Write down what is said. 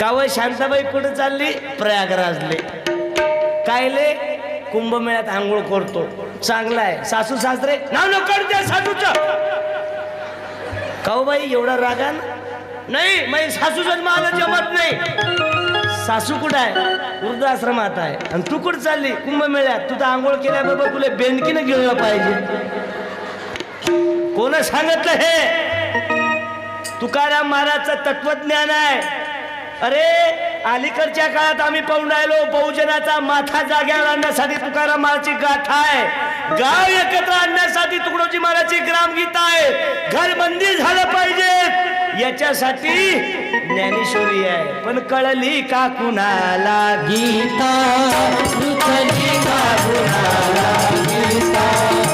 कावय शांताबाई कुठे चालली? प्रयागराजले. कायले? कुंभमेळ्यात आंघोळ करतो. चांगला आहे. सासू सासरे नाव नको त्या सासूचं. काऊ बाई एवढा रागान? नाही माझी सासूच मला जमत नाही. सासू कुठं आहे? वृद्धाश्रमात आहे. आणि तू कुठं चालली? कुंभमेळ्यात. तू तर आंघोळ केल्याबरोबर तुला बेनकीनं गिळलं पाहिजे. कोण सांगितलं हे? तुकाराम महाराजचं तत्वज्ञान आहे. अरे अलीकडच्या काळात आम्ही पाहून राहिलो बहुजनाचा माथा जाग्यावर आणण्यासाठी तुकाराम महाराजची गाथा आहे. गाव एकत्र आणण्यासाठी तुकडोजी महाराजची ग्रामगीता आहे. घर मंदिर झालं पाहिजे याच्यासाठी ज्ञानेश्वरी आहे. पण कळली का कुणाला गीता? का कुणाला गीता?